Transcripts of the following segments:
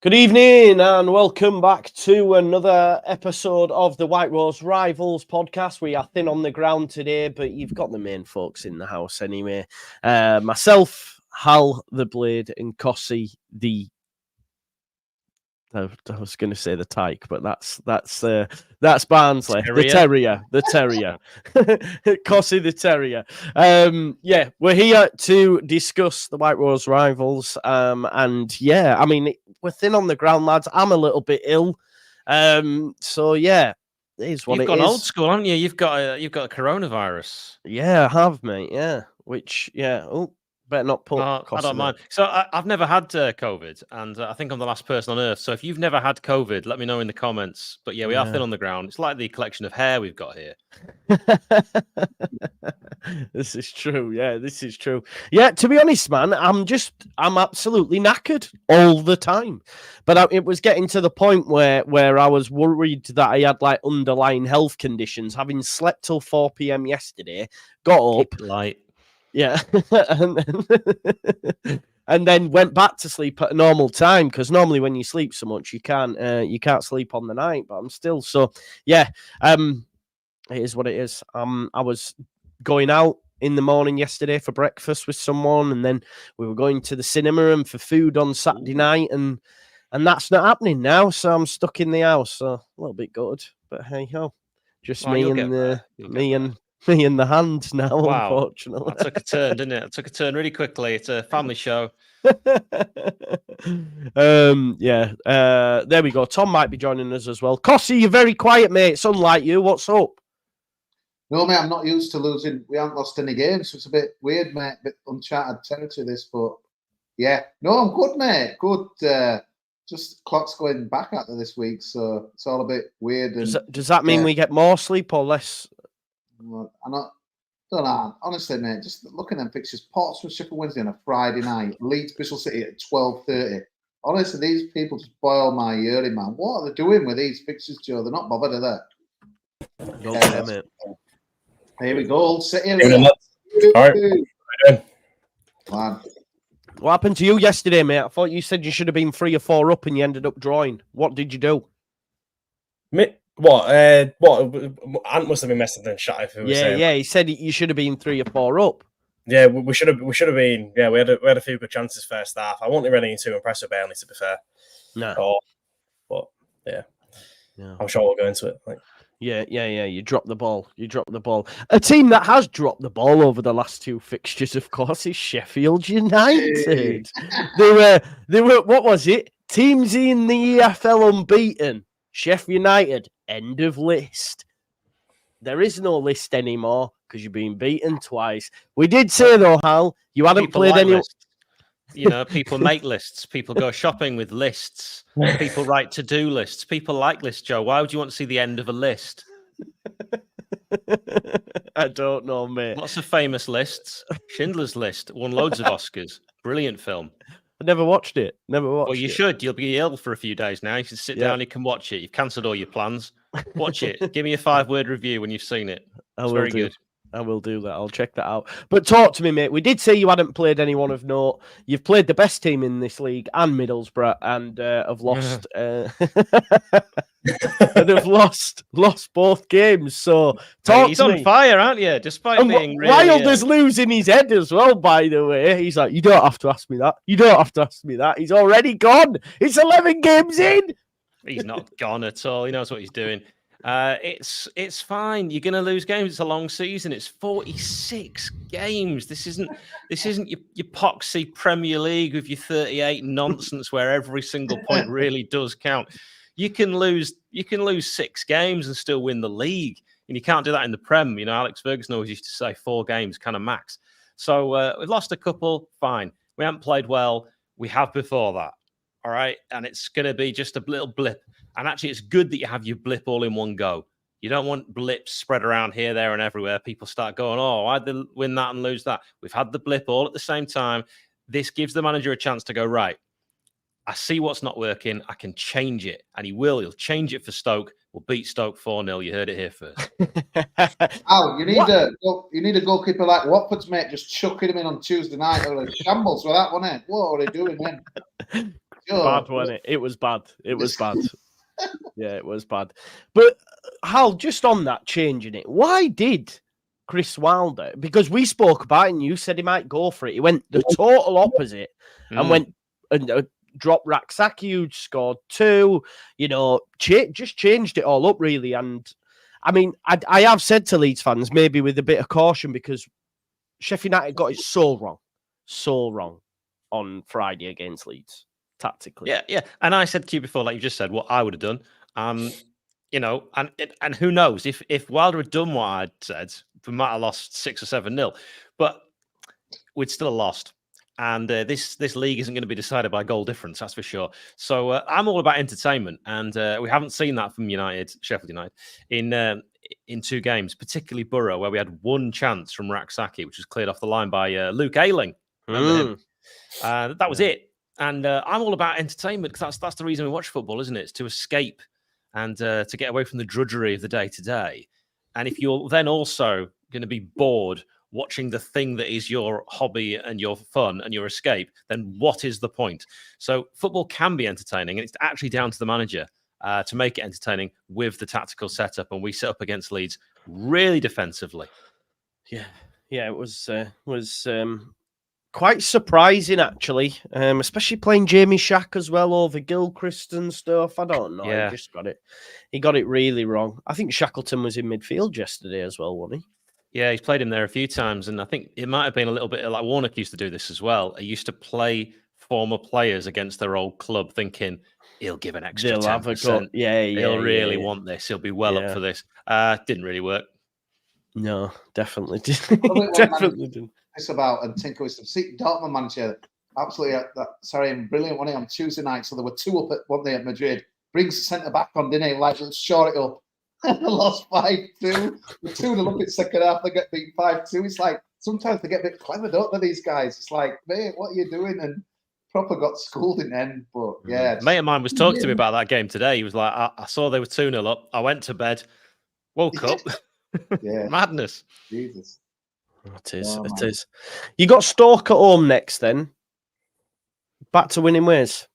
Good evening and welcome back to another episode of the White Rose Rivals podcast. We are thin on the ground today, but you've got the main folks in the house anyway. Myself, Hal the Blade, and Cossie the... I was going to say the tyke, but that's Barnsley, Terrier. the terrier, Cossie the terrier. Yeah, we're here to discuss the White Rose Rivals, and yeah, I mean we're thin on the ground, lads. I'm a little bit ill, so yeah, it is what You've it gone is. old school, haven't you? You've got a coronavirus. Yeah, I have, mate. Yeah, which better not put. I don't mind. So I've never had COVID, and I think I'm the last person on earth. So if you've never had COVID, let me know in the comments. But yeah, we are thin on the ground. It's like the collection of hair we've got here. This is true. Yeah, this is true. Yeah, to be honest, man, I'm absolutely knackered all the time. But it was getting to the point where I was worried that I had like underlying health conditions, having slept till 4 p.m. yesterday, got up. Keep it light. Yeah, and then went back to sleep at a normal time, because normally when you sleep so much you can't sleep on the night. But I'm still yeah. It is what it is. I was going out in the morning yesterday for breakfast with someone, and then we were going to the cinema and for food on Saturday night, and that's not happening now. So I'm stuck in the house. So a little bit good, but hey ho, just me and the hand now. Wow. Unfortunately, that took a turn, didn't it? It took a turn really quickly. It's a family show. Yeah. There we go. Tom might be joining us as well. Cossie, you're very quiet, mate. It's unlike you. What's up? No, mate, I'm not used to losing. We haven't lost any games, so it's a bit weird, mate. A bit uncharted territory, this, but yeah. No, I'm good, mate. Good. Just clock's going back at this week, so it's all a bit weird. And, does that mean we get more sleep or less? Well, I don't know. Honestly, mate, just looking at them fixtures. Portsmouth, Sheffield Wednesday on a Friday night. Leeds, Bristol City at 12:30. Honestly, these people just boil my early, man. What are they doing with these fixtures, Joe? They're not bothered, are they? Mate. Here we go. City. All right. Man. What happened to you yesterday, mate? I thought you said you should have been 3 or 4 up and you ended up drawing. What did you do? What? Ant must have been messing and shut. Yeah. He said you should have been 3 or 4 up. Yeah, we should have been. Yeah, we had a few good chances first half. I wasn't really too impressed with Burnley, to be fair. No. But yeah, I'm sure we'll go into it. Yeah. You dropped the ball. A team that has dropped the ball over the last 2 fixtures, of course, is Sheffield United. They were. What was it? Teams in the EFL unbeaten. Sheffield United, end of list. There is no list anymore because you've been beaten twice. We did say though, Hal, you hadn't played any. Lists. You know, people make lists. People go shopping with lists. People write to-do lists. People like lists, Joe. Why would you want to see the end of a list? I don't know, mate. Lots of famous lists. Schindler's List won loads of Oscars. Brilliant film. I never watched it. Well, you should. You'll be ill for a few days now. You should sit down. You can watch it. You've cancelled all your plans. Watch it. Give me a 5-word review when you've seen it. It's very good. I will do that. I'll check that out. But talk to me, mate. We did say you hadn't played anyone of note. You've played the best team in this league and Middlesbrough, and have lost. And have lost both games. So talk he's to on me. fire, aren't you? Despite being really, Wilder's losing his head as well. By the way, he's like, you don't have to ask me that. You don't have to ask me that. He's already gone. It's 11 games in. He's not gone at all. He knows what he's doing. It's fine. You're going to lose games. It's a long season. It's 46 games. This isn't your poxy Premier League with your 38 nonsense where every single point really does count. You can lose 6 games and still win the league, and you can't do that in the Prem. You know, Alex Ferguson always used to say 4 games kind of max. So we've lost a couple. Fine. We haven't played well. We have before that. All right, and it's going to be just a little blip. And actually, it's good that you have your blip all in one go. You don't want blips spread around here, there, and everywhere. People start going, oh, why'd they win that and lose that? We've had the blip all at the same time. This gives the manager a chance to go, right, I see what's not working. I can change it. And he will. He'll change it for Stoke. We'll beat Stoke 4-0. You heard it here first. You need a goalkeeper like Watford's, mate, just chucking him in on Tuesday night. Or a shambles with that, wasn't it? What are they doing then? bad, wasn't it? It was bad. It was bad. Yeah, it was bad. But Hal, just on that, changing it, why did Chris Wilder? Because we spoke about it and you said he might go for it. He went the total opposite and went and dropped Raksaki, who scored 2. Just changed it all up, really. And I mean, I have said to Leeds fans, maybe with a bit of caution, because Sheffield United got it so wrong on Friday against Leeds, tactically. Yeah. And I said to you before, like you just said, what I would have done. And who knows if Wilder had done what I'd said, we might have lost 6 or 7-0, but we'd still have lost. And this league isn't going to be decided by goal difference, that's for sure. So I'm all about entertainment, and we haven't seen that from Sheffield United, in 2 games, particularly Borough, where we had 1 chance from Raksaki, which was cleared off the line by Luke Ayling. Remember him? That was it. And I'm all about entertainment, because that's the reason we watch football, isn't it? It's to escape and to get away from the drudgery of the day-to-day. And if you're then also going to be bored watching the thing that is your hobby and your fun and your escape, then what is the point? So football can be entertaining, and it's actually down to the manager to make it entertaining with the tactical setup. And we set up against Leeds really defensively. Yeah, it was quite surprising, actually, especially playing Jamie Shack as well over Gilchrist and stuff. I don't know. Yeah. He got it really wrong. I think Shackleton was in midfield yesterday as well, wasn't he? Yeah, he's played him there a few times, and I think it might have been a little bit like Warnock used to do this as well. He used to play former players against their old club, thinking he'll give an extra 10%. Have a go. Yeah, he'll really want this. He'll be well up for this. Didn't really work. No, definitely didn't. Definitely didn't. It's about and tinker with some. See, Dortmund manager, absolutely. Brilliant. One on Tuesday night, so there were 2 up at one day at Madrid. Brings centre back on, didn't he? Like, let's shore it up. And they lost 5-2. The 2-0 up in second half, they get beat 5-2. It's like sometimes they get a bit clever, don't they? These guys. It's like, mate, what are you doing? And proper got schooled in the end. But yeah, mate of mine was talking to me about that game today. He was like, I saw they were 2-0 up. I went to bed, woke up. Yeah, madness. Jesus. It is. You got Stoke at home next, then. Back to winning ways.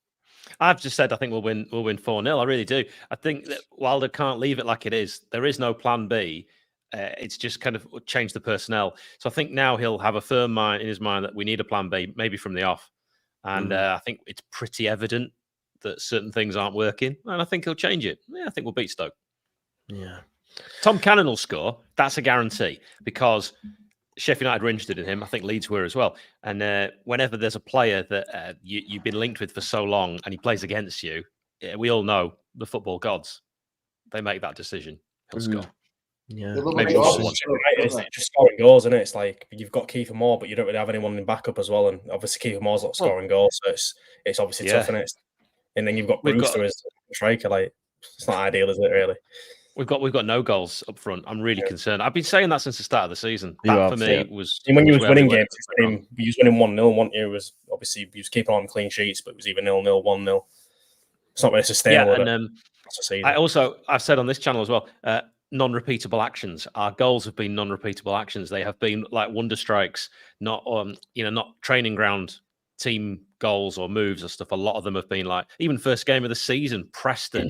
I've just said I think we'll win 4-0. I really do. I think that Wilder can't leave it like it is. There is no plan B. It's just kind of change the personnel. So I think now he'll have a firm mind in his mind that we need a plan B, maybe from the off. And I think it's pretty evident that certain things aren't working. And I think he'll change it. Yeah, I think we'll beat Stoke. Yeah. Tom Cannon will score. That's a guarantee, because Sheffield United were interested in him. I think Leeds were as well. And whenever there's a player that you've been linked with for so long and he plays against you, we all know the football gods. They make that decision. He'll score. Yeah. Maybe just scoring goals, isn't it? It's like you've got Kiefer Moore, but you don't really have anyone in backup as well. And obviously Kiefer Moore's not scoring goals, so it's obviously tough, isn't it? And then you've got Brewster as a striker. Like, it's not ideal, is it, really? We've got no goals up front. I'm really concerned. I've been saying that since the start of the season. That for me was. And when you was winning games, you was winning 1-0, weren't you? It was obviously you was keeping on clean sheets, but it was either 0-0, 1-0. It's not really sustainable. Yeah, and I've said on this channel as well, non-repeatable actions. Our goals have been non-repeatable actions. They have been like wonder strikes, not not training ground team goals or moves or stuff. A lot of them have been like, even first game of the season, Preston.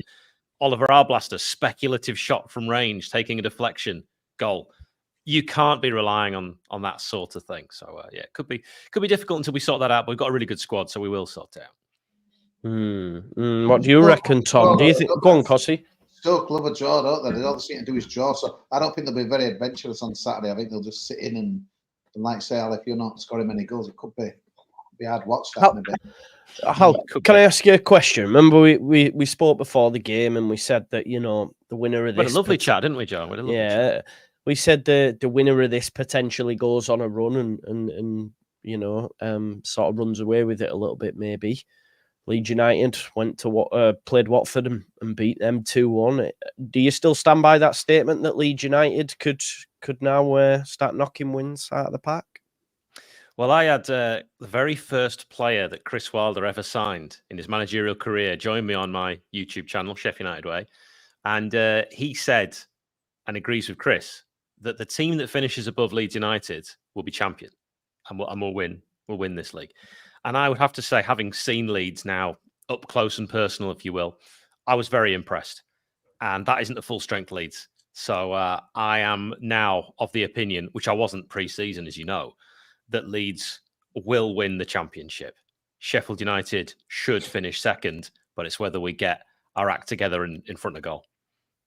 Oliver Arblaster, speculative shot from range, taking a deflection goal. You can't be relying on that sort of thing. So it could be difficult until we sort that out. But we've got a really good squad, so we will sort it out. What do you reckon, Tom? Do you think? Go on, Cossie. Stoke love a draw, don't they? They all seem to do his draw. So I don't think they'll be very adventurous on Saturday. I think they'll just sit in and like say, Al, if you're not scoring many goals, it could be hard to watch that in a bit. Can I ask you a question? Remember, we spoke before the game and we said that the winner of this. What a lovely chat, didn't we, John? Chat. We said the winner of this potentially goes on a run and sort of runs away with it a little bit. Maybe Leeds United went to played Watford and beat them 2-1. Do you still stand by that statement that Leeds United could now start knocking wins out of the park? Well, I had the very first player that Chris Wilder ever signed in his managerial career join me on my YouTube channel, Sheffield United Way. And he said, and agrees with Chris, that the team that finishes above Leeds United will be champion and we'll win this league. And I would have to say, having seen Leeds now up close and personal, if you will, I was very impressed. And that isn't the full strength Leeds. So I am now of the opinion, which I wasn't pre-season, as you know, that Leeds will win the championship. Sheffield United should finish second, but it's whether we get our act together in front of goal.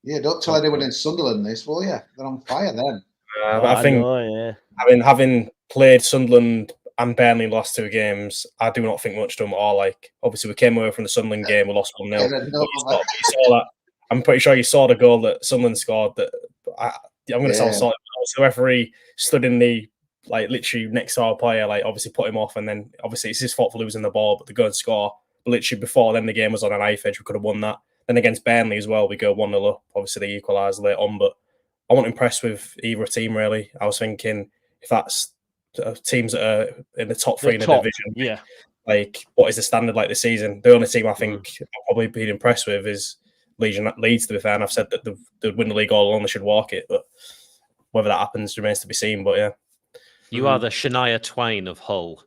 Yeah, don't tell anyone in Sunderland this, will you? They're on fire then. I think, know, having played Sunderland and Burnley in the last 2 games, I do not think much of them at all. Like, obviously, we came away from the Sunderland game, we lost 1-0. Yeah, But you saw that. I'm pretty sure you saw the goal that Sunderland scored. That I'm going to sound sorry. The referee stood in the literally next to our player, obviously put him off, and then obviously it's his fault for losing the ball, but they go and score. But literally before then, the game was on a knife edge. We could have won that. Then against Burnley as well, we go 1-0 up. Obviously, they equalised late on, but I wasn't impressed with either team really. I was thinking if that's teams that are in the top 3 in the division, what is the standard like this season? The only team I think I've probably been impressed with is Leeds, to be fair, and I've said that they'd win the league all along, they should walk it, but whether that happens remains to be seen. But yeah, you are the Shania Twain of Hull.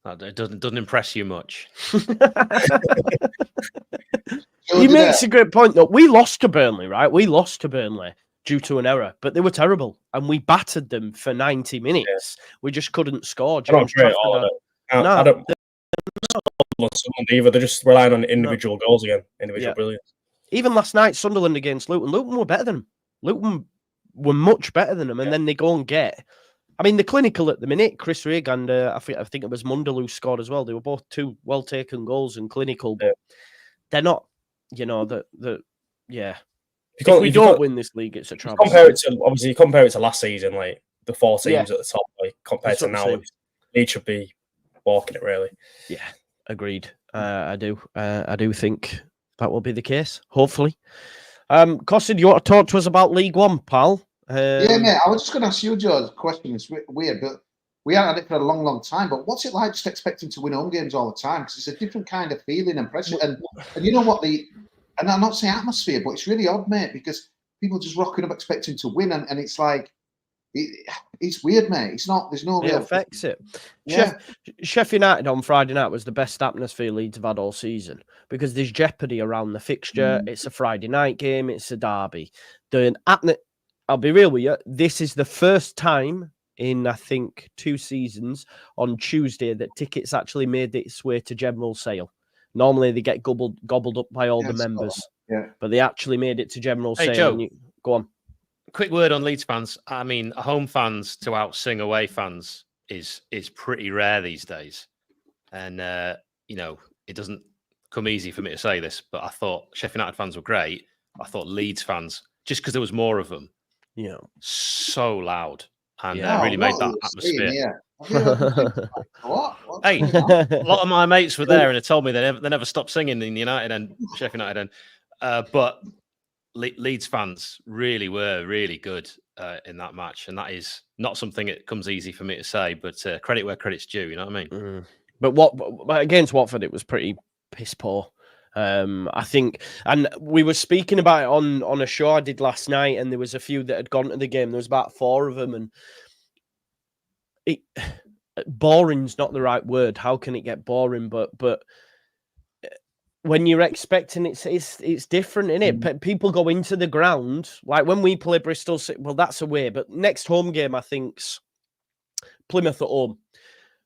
It doesn't impress you much. He makes a great point though. We lost to Burnley, right? We lost to Burnley due to an error, but they were terrible, and we battered them for 90 minutes. We just couldn't score. I don't either. They're just relying on individual goals again, individual brilliance. Even last night, Sunderland against Luton. Luton were better than them. Luton were much better than them, and then they go and get. I mean, the clinical at the minute, Chris Rigg and I think it was Mundell who scored as well. They were both 2 well taken goals and clinical, but they're not. You know if we don't win this league, it's a travesty. Compare it to last season, like the 4 teams at the top, compared to now, Leeds should be walking it really. Yeah, agreed. I do think that will be the case. Hopefully, Costin, do you want to talk to us about League One, pal? Yeah, mate. I was just going to ask you, Joe. The question is weird, but we haven't had it for a long, long time. But what's it like just expecting to win home games all the time? Because it's a different kind of feeling and pressure. And you know what and I'm not saying atmosphere, but it's really odd, mate, because people just rocking up expecting to win, and it's like it's weird, mate. It's not. There's no real. It affects it. Yeah. Sheffield United on Friday night was the best atmosphere Leeds have had all season because there's jeopardy around the fixture. It's a Friday night game. It's a derby. I'll be real with you. This is the first time in, I think, 2 seasons on Tuesday that tickets actually made its way to general sale. Normally they get gobbled up by all the members, but they actually made it to general sale. Joe, go on. Quick word on Leeds fans. I mean, home fans to out-sing away fans is pretty rare these days. And, it doesn't come easy for me to say this, but I thought Sheffield United fans were great. I thought Leeds fans, just because there was more of them, so loud. And really made that atmosphere. What? Hey, a lot of my mates were there and they told me they never stopped singing in United and Sheffield United. But Leeds fans really were really good in that match. And that is not something that comes easy for me to say, but credit where credit's due, you know what I mean? But against Watford, it was pretty piss poor. I think, and we were speaking about it on a show I did last night, and there was a few that had gone to the game. There was about 4 of them, and boring's not the right word. How can it get boring? But when you're expecting it's different, isn't it? People go into the ground like when we play Bristol City. Well, that's away, but next home game I think's Plymouth at home.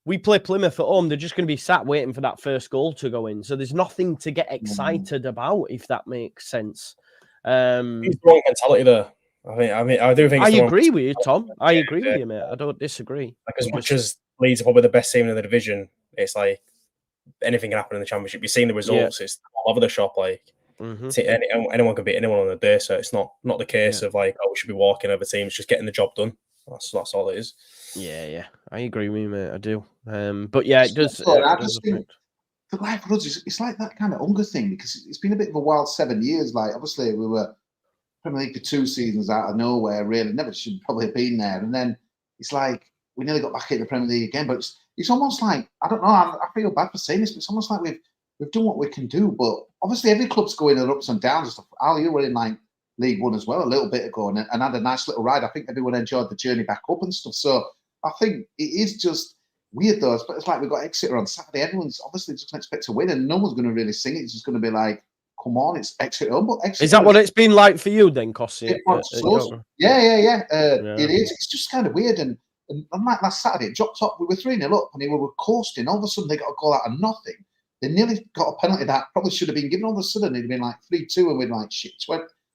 We play Plymouth at home, they're just going to be sat waiting for that first goal to go in. So there's nothing to get excited about, if that makes sense. It's the wrong mentality there. I do think. I agree with you, Tom. I agree with you, mate. I don't disagree. As much as Leeds are probably the best team in the division, it's like anything can happen in the Championship. You've seen the results. It's all over the shop. Anyone can beat anyone on the day. So it's not the case of we should be walking over teams. Just getting the job done. That's all it is. Yeah. I agree with you, mate. I do. But yeah, it does. I just think the life for us, it's like that kind of hunger thing because it's been a bit of a wild 7 years. Like obviously we were Premier League for 2 seasons out of nowhere. Really, never should probably have been there. And then it's like we nearly got back in the Premier League again. But it's almost like I don't know. I feel bad for saying this, but it's almost like we've done what we can do. But obviously every club's going in ups and downs and stuff. Al, you were in League One as well a little bit ago and had a nice little ride. I think everyone enjoyed the journey back up and stuff. So I think it is just weird though. It's like we've got Exeter on Saturday. Everyone's obviously just going to expect to win, and no one's going to really sing it. It's just going to be like, come on, it's Exeter. But Exeter is that what it's been like for you then, Cossie? Yeah. It is. It's just kind of weird. And unlike last Saturday, it dropped up. We were 3-0 up, and they were coasting. All of a sudden, they got a goal out of nothing. They nearly got a penalty that probably should have been given. All of a sudden, it'd been like 3-2, and we'd like, shit,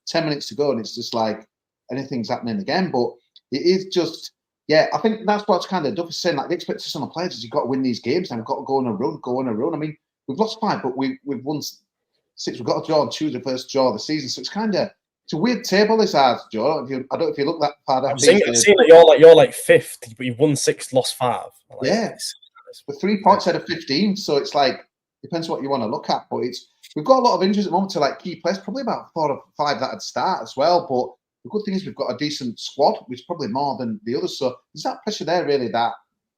10 minutes to go, and it's just like anything's happening again. But it is just, yeah, I think that's what's kind of Duff is saying. Like, the expectation on the players is you've got to win these games, and we've got to go on a run. I mean, we've lost 5, but we've won 6. We've got a draw on Tuesday, first draw of the season. So it's a weird table this ours, Joe. I don't know if you look that far down. I've seen that you're like 5th, but you've won 6, lost 5. Like, yeah, with 3 points out of 15. So it's like, depends what you want to look at. But we've got a lot of injuries at the moment to like key players, probably about 4 or 5 that'd start as well. But the good thing is we've got a decent squad, which is probably more than the others. So there's that pressure there, really, that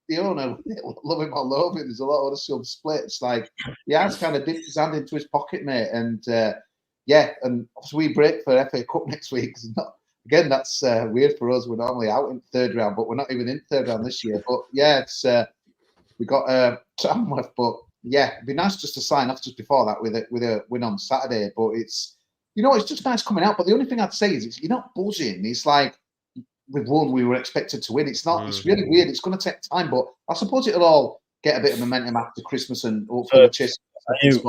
the owner, love him or love him, there's a lot of other silver split. It's like, has kind of dipped his hand into his pocket, mate. And and obviously we break for FA Cup next week. Again, that's weird for us. We're normally out in 3rd round, but we're not even in 3rd round this year. But yeah, it's we got Tamworth, but yeah, it'd be nice just to sign off just before that with a win on Saturday. But it's just nice coming out. But the only thing I'd say is you're not buzzing. It's like we've won, we were expected to win. It's not. It's really weird. It's going to take time, but I suppose it'll all get a bit of momentum after Christmas and hopefully we'll chase. Do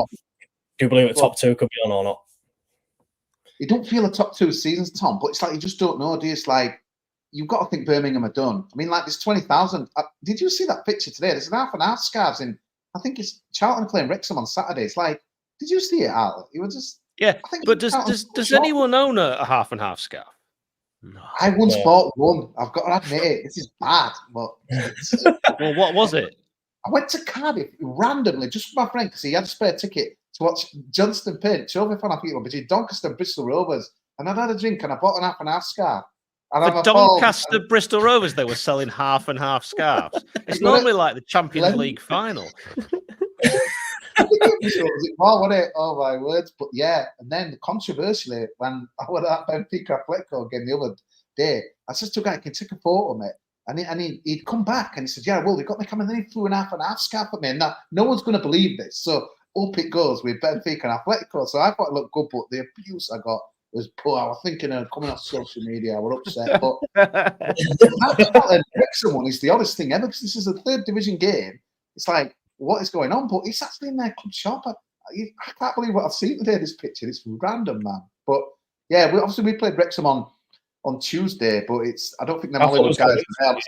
you believe the top 2 could be on or not? You don't feel the top 2 seasons, Tom, but it's like you just don't know, do you? It's like you've got to think Birmingham are done. I mean, like there's 20,000. Did you see that picture today? There's an half and half scarves in. I think it's Charlton playing Wrexham on Saturday. It's like, did you see it, Al? It was just But does anyone own a half and half scarf? No. I once bought one. I've got to admit it. This is bad, but well, what was it? I went to Cardiff randomly just with my friend because he had a spare ticket to watch Johnston Payne. Trophy fan, I think it was between Doncaster and Bristol Rovers. And I'd had a drink and I bought an half and half scarf. And For Doncaster Bristol Rovers, they were selling half and half scarves. It's normally like the Champions League final. Oh my words! But yeah, and then controversially, when I was at Benfica Atletico game the other day, I said to a guy, "Can you take a photo, mate?" And he'd come back and he said, "Yeah, well, they got me coming." Then he threw an half and half scarf at me, and no one's going to believe this. So up it goes with Benfica and Atletico. So I thought it looked good, but the abuse I got was poor. I was thinking of coming off social media. I was upset, but that Wrexham one is the oddest thing ever because this is a 3rd division game. It's like, what is going on? But it's actually in their club shop. I can't believe what I've seen today, this picture. It's random, man. But yeah, we played Wrexham on Tuesday, but I don't think the Hollywood guys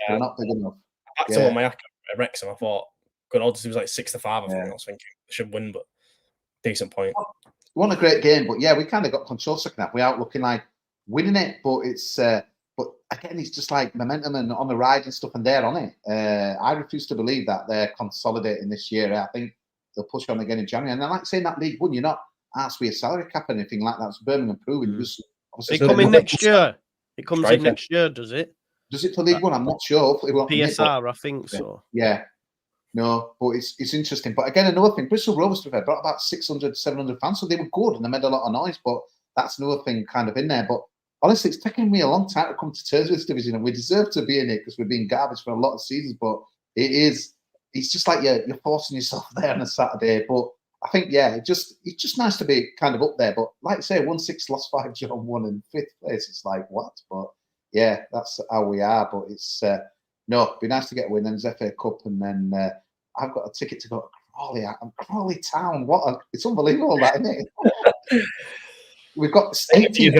are not big enough. Back to my Wrexham, I thought good odds. It was like 6-5. I think I was thinking they should win, but decent point. We won a great game, but yeah, we kind of got control second half. We're out looking like winning it, but it's but again, it's just like momentum and on the ride and stuff, and they're on it. I refuse to believe that they're consolidating this year. I think they'll push on again in January. And I like saying that League One, you're not asked with a salary cap or anything like that. It's Birmingham proving. They come in next year. It comes in next year, does it? Does it for League One? I'm not sure. Hopefully it won't PSR, I think so. Yeah. No, but it's interesting. But again, another thing, Bristol Rovers brought about 600, 700 fans, so they were good and they made a lot of noise. But that's another thing kind of in there. But honestly, it's taken me a long time to come to terms with this division, and we deserve to be in it because we've been garbage for a lot of seasons. But it's just like you're forcing yourself there on a Saturday. But I think, it's just nice to be kind of up there. But like I say, 1-6, lost 5, drawn 1 in 5th place. It's like, what? But yeah, that's how we are. But it's it'd be nice to get a win. Then there's FA Cup, and then I've got a ticket to go to Crawley. Crawley Town. It's unbelievable, that, isn't it? We've got 18.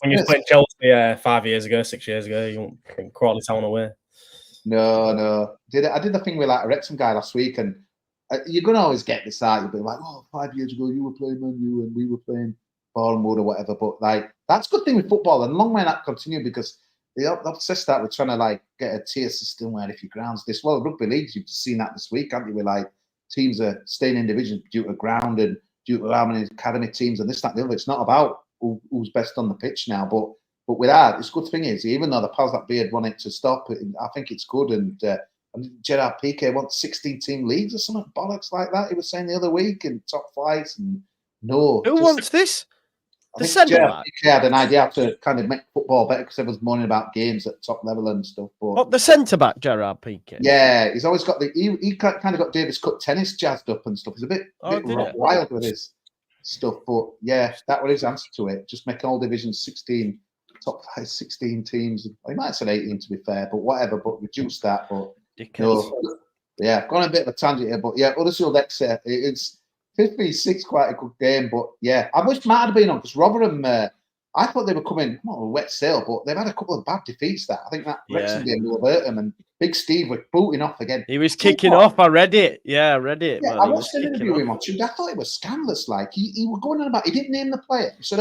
When you played Chelsea 5 years ago, 6 years ago, you won't think Crawley Town away. No. I did the thing with like a Wrexham guy last week, and you're gonna always get this out. You'll be like, 5 years ago you were playing Man U and we were playing Bournemouth or whatever. But like that's a good thing with football, and long may that continue because they're obsessed that we're trying to like get a tier system where if your ground's this well, rugby leagues, you've seen that this week, haven't you? Where like teams are staying in divisions due to ground and due to how many academy teams and this, that, and the other. It's not about who's best on the pitch now, but with that, it's good thing is even though the powers that be had wanted to stop it, I think it's good. And Gerard Piqué wants 16-team leagues or something bollocks like that. He was saying the other week in top flights and who wants this? The centre-back? He had an idea to kind of make football better because everyone's moaning about games at top level and stuff. But what, the centre-back, Gerard Piqué? Yeah, he's always got he kind of got Davis Cup tennis jazzed up and stuff. He's a bit wild with his stuff. But yeah, that was his answer to it. Just make all divisions 16, top 16 teams. He might have said 18 to be fair, but whatever. But reduce that. But no, yeah, gone a bit of a tangent here. But yeah, Huddersfield Exeter, it's 56, quite a good game. But yeah, I wish Matt had been on because Rotherham. I thought they were coming a wet sail, but they've had a couple of bad defeats. That I think that Wrexham game will hurt them, and Big Steve was booting off again. He was kicking off. I read it. Yeah, I read it. Yeah, I watched an interview with him on Tuesday. I thought it was scandalous. Like he was going on about. He didn't name the player. He said,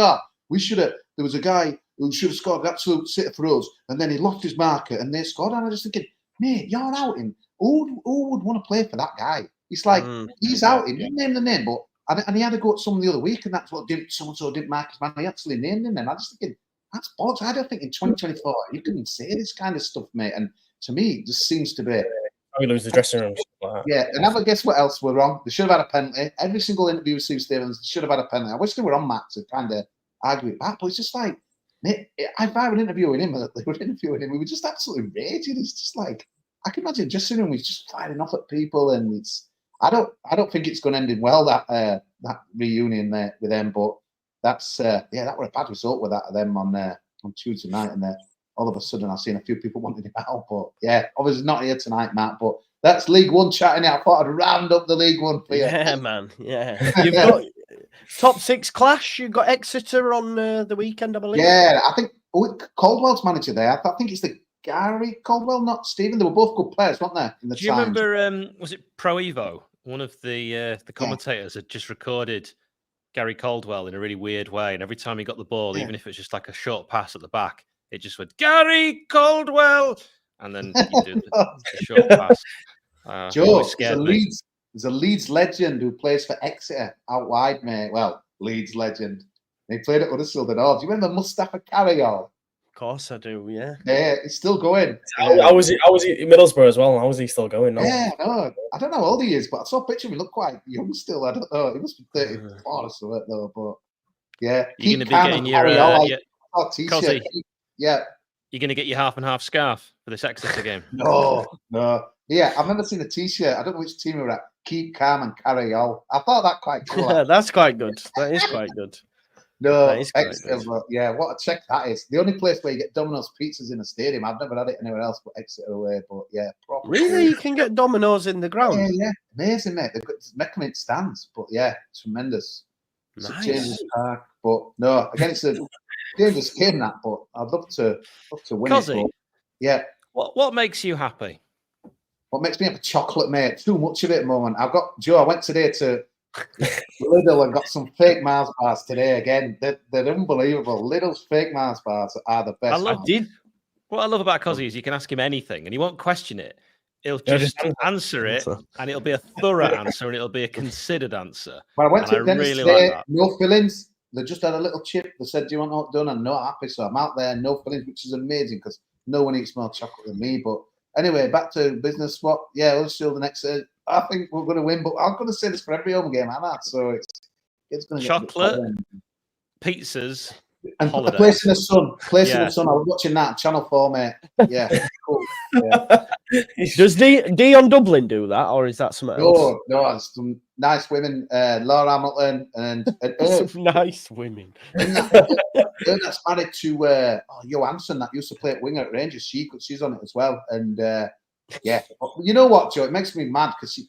we should have. There was a guy who should have scored an absolute sitter for us, and then he lost his marker, and they scored. And I was just thinking, mate, you're out in. Who would want to play for that guy? He's like, he's out in. He didn't name the name, but and he had to go at someone the other week, and that's what so-and-so didn't mark his man. He actually named him, and I was just thinking. That's bollocks. I don't think in 2024 you can say this kind of stuff, mate. And to me, it just seems to be. We lose the dressing room. Like yeah, and I guess what else were wrong? They should have had a penalty. Every single interview with Steve Stevens should have had a penalty. I wish they were on Matt to kind of argue it back, but it's just like, mate, if I were interviewing him, we were just absolutely raging. It's just like I can imagine just sitting with just firing off at people, and it's. I don't think it's going to end in well that reunion there with them, but. That's that was a bad result with that of them on Tuesday night, and all of a sudden I've seen a few people wanting him out. But yeah, obviously not here tonight, Matt. But that's League One chatting. I thought I'd round up the League One for you. Yeah, man. Yeah, you've got top 6 clash. You've got Exeter on the weekend, I believe. Yeah, I think Caldwell's manager there. I think it's the Gary Caldwell, not Stephen. They were both good players, weren't they? Do you remember? Was it Pro Evo? One of the commentators had just recorded. Gary Caldwell in a really weird way, and every time he got the ball, even if it's just like a short pass at the back, it just went Gary Caldwell, and then you did the short pass. Joe, there's a Leeds legend who plays for Exeter out wide, mate. Well, Leeds legend. He played at Huddersfield and all. Do you remember Mustafa Carayol? Of course I do, yeah. Yeah, he's still going. How was he in Middlesbrough as well? How was he still going? No? Yeah, no, I don't know how old he is, but I saw a picture of him. He looked quite young still. I don't know. He must be 34 or something, though. But yeah, you're going to be getting your t-shirt. Yeah. You're going to get your half and half scarf for this Exeter game. No. Yeah, I've never seen a t-shirt. I don't know which team we're at. Keep calm and carry on. I thought that quite cool. That's quite good. That is quite good. No, Exeter, yeah, what a check that is. The only place where you get Domino's pizzas in a stadium. I've never had it anywhere else but Exeter away. But yeah, probably. Really, you can get Domino's in the ground. Yeah, amazing, mate. They've got Meckament stands, but yeah, tremendous. Nice. It's a Chambers Park, but no, again, it's a dangerous game that. But I'd love to win it. But, yeah. What makes you happy? What makes me have a chocolate, mate? Too much of it at the moment. I went today to. Lidl and got some fake Mars bars today again. They're unbelievable. Lidl's fake Mars bars are the best. What I love about Cozzy is you can ask him anything and he won't question it. He'll just answer it, and it'll be a thorough answer, and it'll be a considered answer. Well, I went to the dentist today, no fillings. They just had a little chip. They said, "Do you want it done?" I'm not happy, so I'm out there, no fillings, which is amazing because no one eats more chocolate than me. But anyway, back to business. Let's show the next. I think we're going to win, but I'm going to say this for every home game I'm at. So it's going to chocolate, pizzas, and a place in the sun. In the sun. I was watching that on Channel 4, mate. Yeah, cool. Yeah. Does Dion Dublin do that, or is that something else? No, it's some nice women, Laura Hamilton and some nice women. That's married to Johansson that used to play at winger at Rangers. She's on it as well, and. Yeah, you know what, Joe? It makes me mad because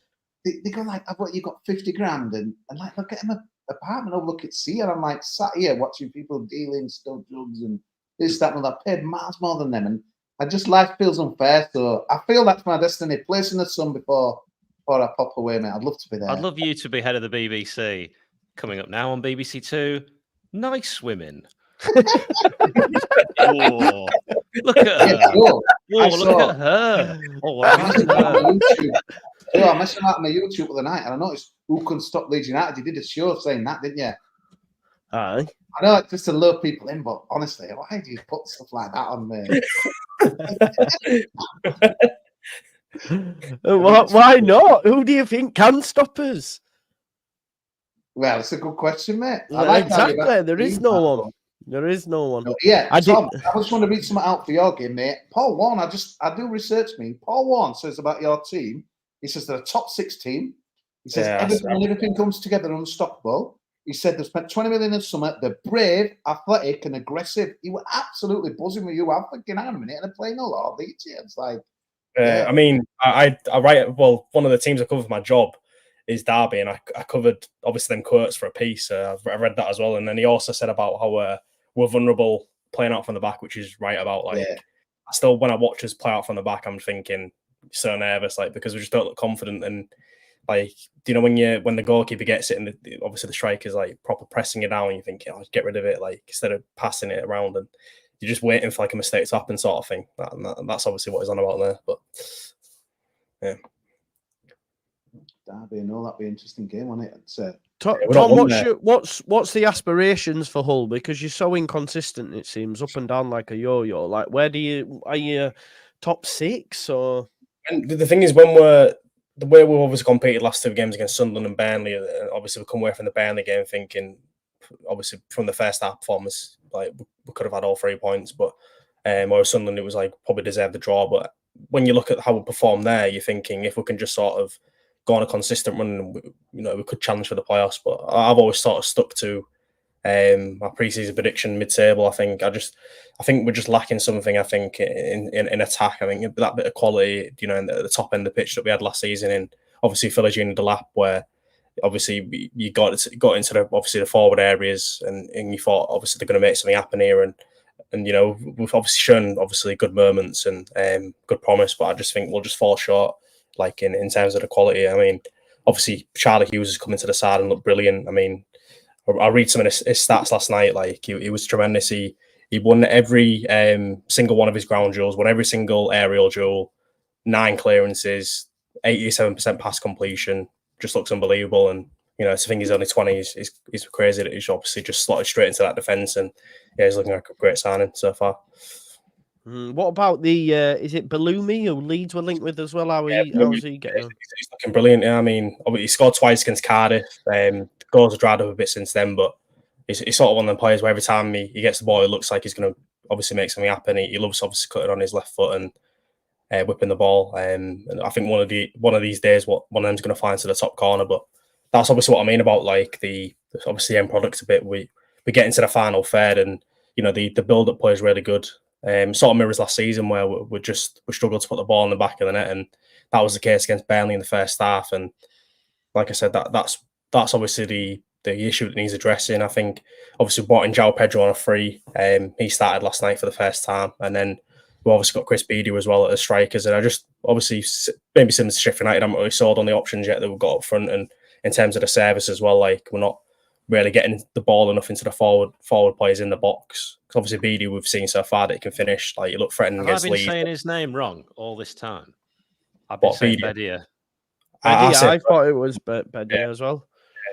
they go like, "What you got 50 grand?" and like they'll get him an apartment overlook at sea, and I'm like sat here watching people dealing stuff, drugs, and this, that, and that. I paid miles more than them, and I just life feels unfair. So I feel that's my destiny. Place in the sun before I pop away, mate. I'd love to be there. I'd love you to be head of the BBC. Coming up now on BBC Two, nice women. Oh, look at her. Look at her. I'm messing out on my YouTube the other night, and I noticed Who Couldn't Stop Leeds United. You did a show saying that, didn't you? Aye. I know it's just to lure people in, but honestly, why do you put stuff like that on me? Why not? Who do you think can stop us? Well, it's a good question, mate. I like exactly. There is no one. There is no one. Yeah, Tom, I just want to read something out for your game, mate. Paul Warren, I do research me. Paul Warren says about your team. He says they're a top 6 team. He says everything comes together unstoppable. He said they spent 20 million in summer. They're brave, athletic, and aggressive. He was absolutely buzzing with you. I'm thinking, hang on a minute, and they're playing a lot of these. It's like, I mean, I write. Well, one of the teams I cover for my job is Derby, and I covered obviously them quotes for a piece. I read that as well, and then he also said about how we're vulnerable playing out from the back, which is right about like. Yeah. I still, when I watch us play out from the back, I'm thinking so nervous, like because we just don't look confident and. Like, you know, when the goalkeeper gets it and obviously the striker's like proper pressing it down, you think, oh, get rid of it, like instead of passing it around, and you're just waiting for like a mistake to happen, sort of thing. That's obviously what he's on about there. But yeah, Derby, no, that'd be an interesting game, wouldn't it? Tom, what's the aspirations for Hull? Because you're so inconsistent, it seems, up and down like a yo-yo. Like, are you top 6 or? And the thing is, the way we've obviously competed last 2 games against Sunderland and Burnley, obviously we come away from the Burnley game thinking, obviously from the first half performance, like we could have had all 3 points, but whereas Sunderland, it was like probably deserved the draw. But when you look at how we performed there, you're thinking if we can just sort of go on a consistent run, we could challenge for the playoffs. But I've always sort of stuck to my pre-season prediction mid-table. I think we're just lacking something. I think in attack. I think that bit of quality, in the top end of the pitch that we had last season, and obviously Village in the lap, where obviously you got into the forward areas, and you thought obviously they're going to make something happen here, and we've obviously shown good moments and good promise, but I just think we'll just fall short, like in terms of the quality. I mean, obviously Charlie Hughes has come into the side and looked brilliant. I mean. I read some of his stats last night. Like he was tremendous. He won every single one of his ground duels, won every single aerial duel, 9 clearances, 87% pass completion. Just looks unbelievable. And I think he's only 20. He's crazy that he's obviously just slotted straight into that defence. And yeah, he's looking like a great signing so far. What about the is it Bellumi who Leeds were linked with as well? How's he getting on? He's looking brilliant. Yeah, I mean, he scored twice against Cardiff. Goals have dried up a bit since then, but he's sort of one of them players where every time he gets the ball, it looks like he's going to obviously make something happen. He loves obviously cutting on his left foot and whipping the ball. And I think one of these days, one of them's going to fly into the top corner. But that's obviously what I mean about like the end product a bit. We get into the final third, and the build up play is really good. Sort of mirrors last season where we struggled to put the ball in the back of the net, and that was the case against Burnley in the first half. And like I said, that's obviously the issue that needs addressing. I think obviously brought in João Pedro on a free. He started last night for the first time, and then we obviously got Chris Beattie as well as strikers. And I just obviously maybe similar to Sheffield United, I haven't really sold on the options yet that we've got up front, and in terms of the service as well, like we're not really getting the ball enough into the forward players in the box. Because obviously Beattie, we've seen so far that he can finish. Like you look threatening against Leeds. I've been saying his name wrong all this time. I've been saying Bedia. I thought it was Bedia as well.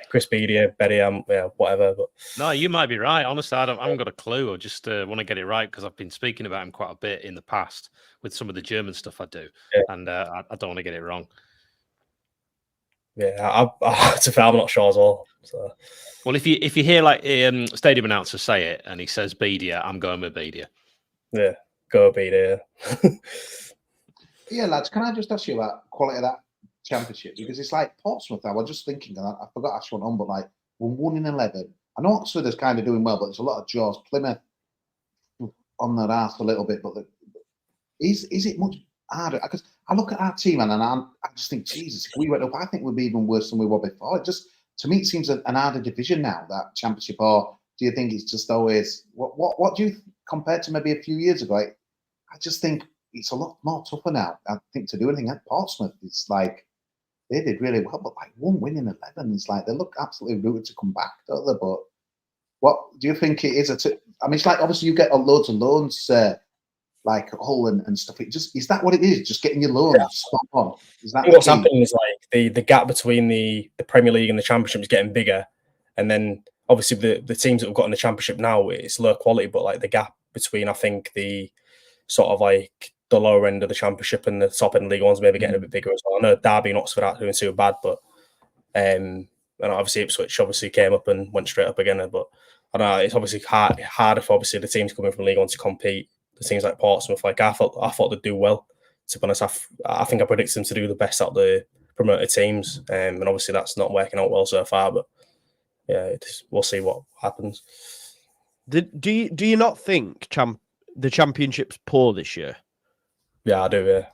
Chris Bedia, Bedia, whatever. But no, you might be right. Honestly, I haven't got a clue. I just want to get it right because I've been speaking about him quite a bit in the past with some of the German stuff I do, and I don't want to get it wrong. Yeah, I'm not sure as well. So. Well, if you hear like stadium announcer say it and he says Bedia, I'm going with Bedia. Yeah, go Bedia. Yeah, lads, can I just ask you about quality of that championship? Because it's like Portsmouth. I was just thinking, and I forgot to ask one on, but like we're 1 in 11. I know Oxford is kind of doing well, but there's a lot of jaws. Plymouth on their arse a little bit, but is it much harder? Because I look at our team and I just think, Jesus, if we went up, I think we'd be even worse than we were before. It just, to me, it seems an harder division now, that championship. Or do you think it's just always what do you compared to maybe a few years ago? I just think it's a lot more tougher now. I think to do anything at Portsmouth, it's like they did really well, but like 1 win in 11, it's like they look absolutely rooted to come back, don't they? But what do you think it is? I mean, it's like obviously you get loads of loans. Like Hull and stuff. Is that what it is? Just getting your loans spot on. Is that what's happening? Is like the gap between the Premier League and the Championship is getting bigger, and then obviously the teams that we've got in the Championship now, it's low quality, but like the gap between I think the sort of like the lower end of the Championship and the top end of the League One's maybe getting a bit bigger as well. I know Derby and Oxford aren't doing too bad, but and obviously Ipswich obviously came up and went straight up again. But I don't know, it's obviously harder for obviously the teams coming from League One to compete. The teams like Portsmouth, like I thought they'd do well. To be honest, I think I predicted them to do the best out of the promoted teams, and obviously that's not working out well so far. But yeah, we'll see what happens. Do you not think the Championship's poor this year? Yeah, I do. Yeah.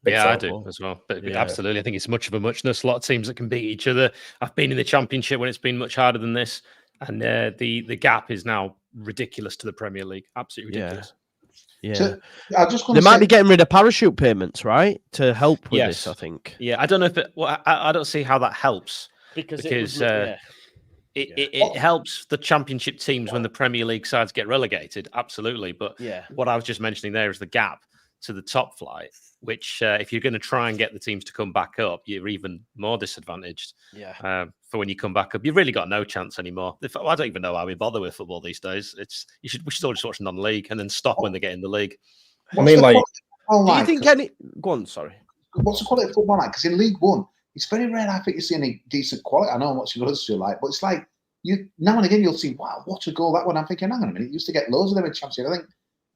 Yeah, I do as well. But absolutely, I think it's much of a muchness. A lot of teams that can beat each other. I've been in the Championship when it's been much harder than this, and the gap is now ridiculous to the Premier League. Absolutely ridiculous. Yeah. So, I just want They to might be getting rid of parachute payments, right, to help with this. I think. Yeah, I don't know if I don't see how that helps because it helps the Championship teams when the Premier League sides get relegated. Absolutely, but what I was just mentioning there is the gap to the top flight, which if you're going to try and get the teams to come back up, you're even more disadvantaged. For when you come back up, you've really got no chance anymore. I don't even know how we bother with football these days. We should all just watch non-league and then stop when they get in the league. I mean, like, do you think any? Go on, sorry. What's the quality of football like? Because in League One, it's very rare. I think you see any decent quality. I know I'm watching others do like, but it's like you now and again you'll see, wow, what a goal that one. I'm thinking, hang on a minute, you used to get loads of them in Championship. I think.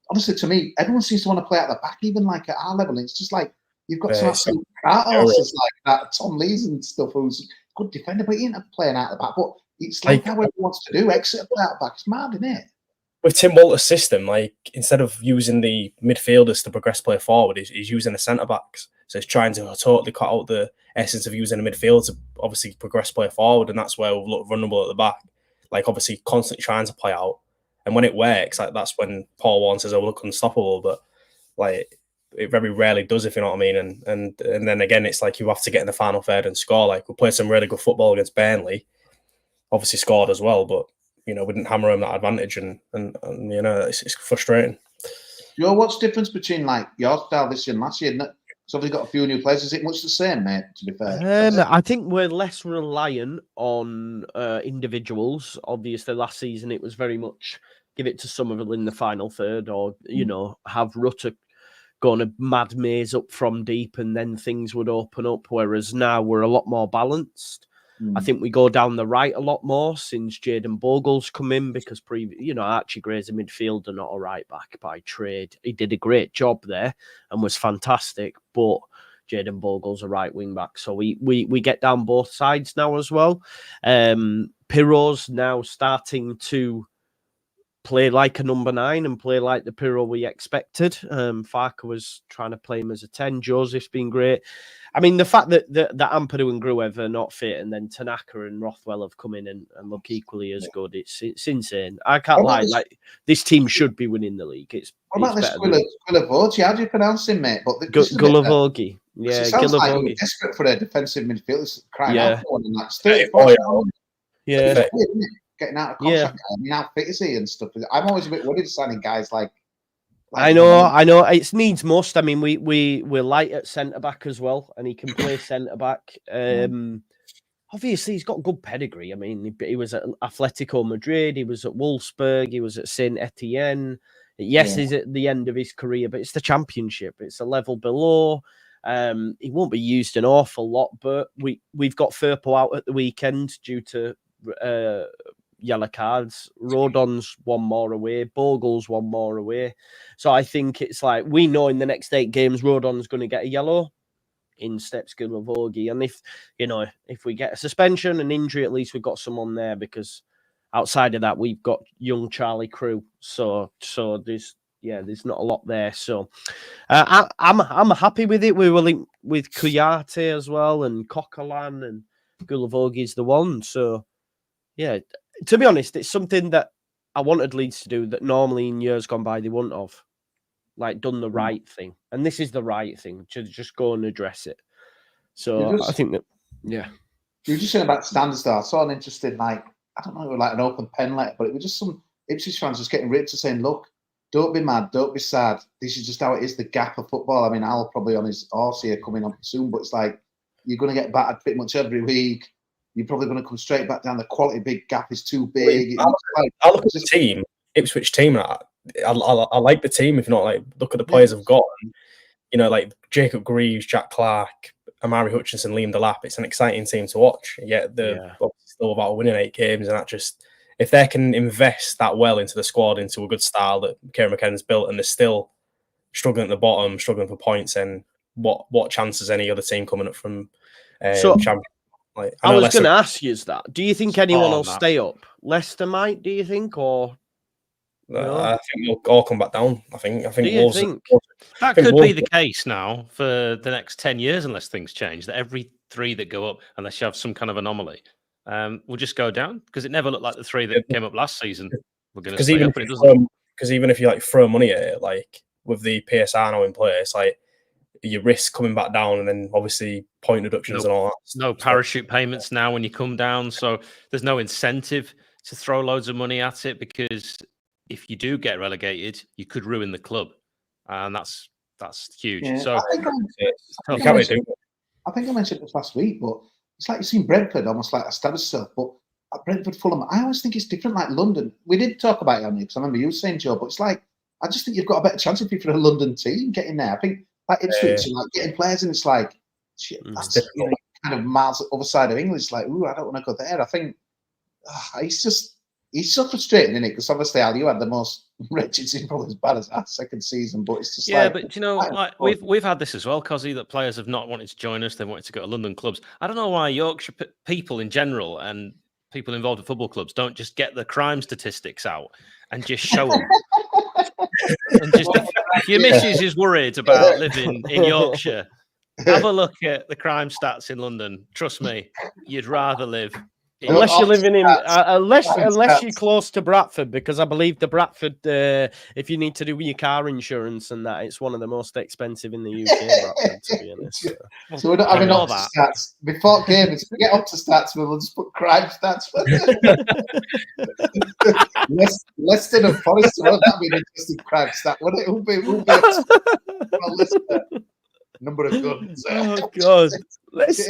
Honestly, to me, everyone seems to want to play at the back, even like at our level. It's just like you've got some absolute horses like that. Tom Lees and stuff, who's a good defender, but he ain't playing out the back. But it's like how everyone wants to do. Exeter play out the back. It's mad, isn't it? With Tim Walter's system, like instead of using the midfielders to progress play forward, he's using the centre backs. So he's trying to totally cut out the essence of using a midfield to obviously progress play forward, and that's where we've looked vulnerable at the back. Like obviously constantly trying to play out. And when it works, like that's when Paul Warren says, "Oh, look unstoppable." But like it very rarely does, if you know what I mean. And then again, it's like you have to get in the final third and score. Like we played some really good football against Burnley, obviously scored as well, but we didn't hammer home that advantage, and it's frustrating. What's the difference between like your style this year and last year? So we've got a few new players. Is it much the same, mate? To be fair, I think we're less reliant on individuals. Obviously, last season it was very much give it to Somerville in the final third, or have Rutter go on a mad maze up from deep, and then things would open up. Whereas now we're a lot more balanced. I think we go down the right a lot more since Jayden Bogle's come in, because Archie Gray's a midfielder, not a right back by trade. He did a great job there and was fantastic, but Jayden Bogle's a right wing back, so we get down both sides now as well. Pirro's now starting to play like a number 9 and play like the Pirro we expected. Farker was trying to play him as a 10. Joseph's been great. I mean, the fact that Ampadu and Gruev are not fit, and then Tanaka and Rothwell have come in and look equally as good, it's insane. I can't lie. Like this team should be winning the league. What about this Gulavogi? How do you pronounce him, mate? Gulavogi. Yeah, it sounds like you're desperate for a defensive midfielder. It's crying out for one, and that's 34. Yeah. Getting out of contract. I mean, how fit is he and stuff? I'm always a bit worried signing guys like I know. It's needs must. I mean, we're light at centre back as well, and he can play centre back. Obviously, he's got good pedigree. I mean, he was at Atletico Madrid, he was at Wolfsburg, he was at Saint Etienne. Yes, he's at the end of his career, but it's the Championship. It's a level below. He won't be used an awful lot, but we've got Firpo out at the weekend due to yellow cards. Rodon's one more away, Bogle's one more away. So I think it's like we know in the next 8 games Rodon's going to get a yellow. In steps Gulavogi, and if we get a suspension, an injury, at least we've got someone there, because outside of that we've got young Charlie Crew. So there's not a lot there. So I'm happy with it. We were linked with Kuyate as well, and Coquelin, and Gulavogi's the one. So yeah, to be honest, it's something that I wanted Leeds to do that normally in years gone by they wouldn't have. Like done the right thing, and this is the right thing to just go and address it. So I think that, you were just saying about standards there. I saw an interesting, like, I don't know, like an open pen letter, but it was just some Ipswich fans just getting ripped to saying, look, don't be mad, don't be sad. This is just how it is, the gap of football. I mean, Al probably on his horse here coming on soon, but it's like you're going to get battered pretty much every week. You're probably going to come straight back down. The quality big gap is too big. I look at the team, Ipswich team. I like the team. If not, like look at the players I've got. Like Jacob Greaves, Jack Clark, Amari Hutchinson, Liam Delap. It's an exciting team to watch. Yet the still about winning 8 games, and that just if they can invest that well into the squad, into a good style that Kieran McKenna's built, and they're still struggling at the bottom, struggling for points, and what chance has any other team coming up from champion? Like, I was going to ask you that. Do you think anyone will stay up? Leicester might, do you think, or no? I think they'll all come back down. I think do you Wolves, think that could be the case now for the next 10 years, unless things change. That every 3 that go up, unless you have some kind of anomaly, will just go down, because it never looked like the 3 that came up last season were going to stay up. Because even if you like throw money at it, like with the PSR now in place, like you risk coming back down, and then obviously point deductions and all that. No parachute payments now when you come down, so there's no incentive to throw loads of money at it, because if you do get relegated, you could ruin the club, and that's huge. Yeah, so I think I mentioned this last week, but it's like you've seen Brentford almost like establish itself, but at Brentford, Fulham, I always think it's different. Like London, we did talk about it on you, because I remember you saying, Joe, but it's like I just think you've got a better chance if you're a London team getting there. I think like Ipswich and like getting players, and it's like shit, that's kind of miles the other side of England. It's like, ooh, I don't want to go there. I think he's so frustrating, isn't it? Because obviously, Al, you had the most wretched season, probably as bad as that second season, but it's just but you know, like we've had this as well, Cozzy, that players have not wanted to join us. They wanted to go to London clubs. I don't know why Yorkshire people in general and people involved in football clubs don't just get the crime statistics out and just show them. And just if your missus is worried about living in Yorkshire, have a look at the crime stats in London. Trust me, you'd rather live. Unless you're living in, unless you're close to Bradford, because I believe the Bradford, if you need to do your car insurance and that, it's one of the most expensive in the UK. Bradford, to be honest. So we're not having up to stats before games. We get up to stats, we'll just put crime stats. Less than a Forest, well, that'd be an interesting crime stat. Would it? Who'll be a listener? Number of guns. Oh God. Let's